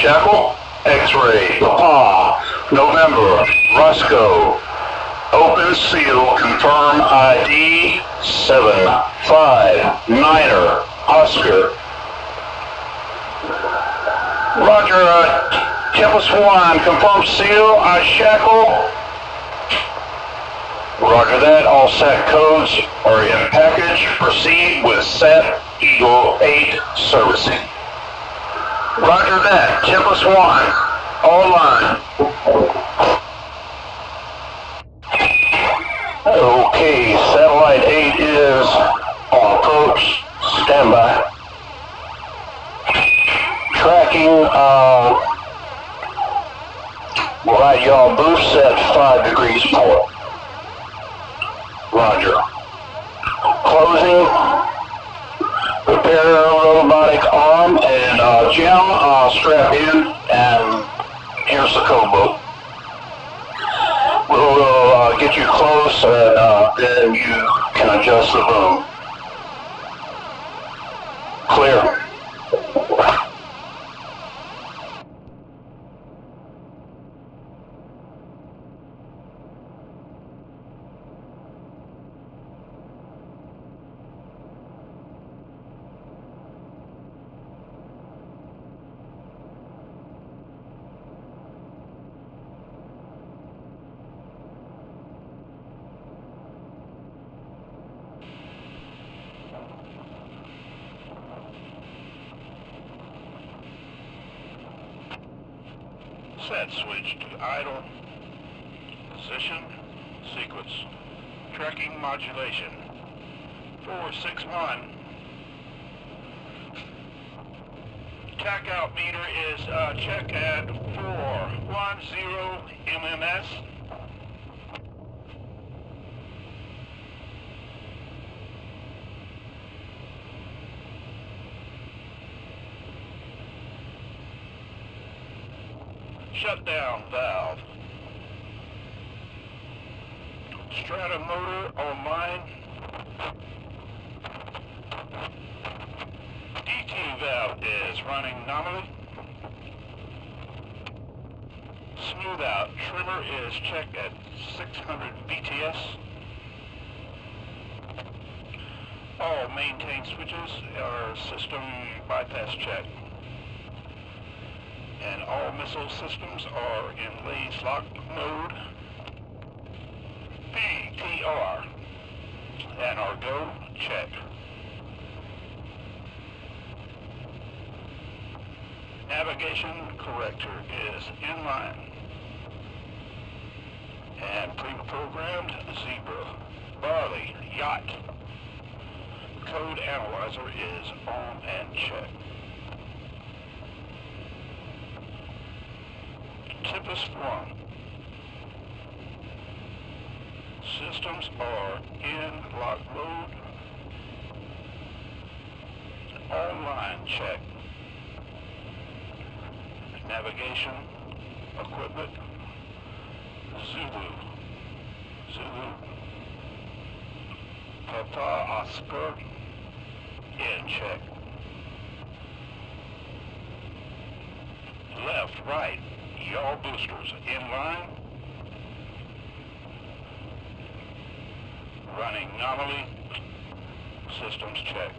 Shackle, X-ray, Papa, November, Roscoe. Open seal, confirm ID 759er, Oscar. Roger, Tempest 1, confirm seal, Shackle. Roger that, all SAT codes are in package. Proceed with SAT Eagle 8 servicing. Roger that, Tempest 1, all line. Okay, satellite 8 is on approach, standby. Tracking, right, y'all, boost at 5 degrees port. Roger. Closing. Prepare robotic arm and Jim, strap in, and here's the code book. We'll get you close, and then you can adjust the boom. Clear. Set switch to idle. Position, sequence. Tracking modulation. 461. Tack out meter is check at 410 MMS. Shutdown valve. Strata motor online. DT valve is running nominally. Smooth out trimmer is checked at 600 BTS. All maintain switches are system bypass check. And all missile systems are in laze lock mode. PTR and our go check. Navigation corrector is in line. And pre-programmed zebra, barley, yacht. Code analyzer is on and check. Tempest 1. Systems are in lock mode. Online check. Navigation, equipment, Zulu. Papa Oscar, in check. Left, right. Y'all boosters in line. Running nominally. Systems check.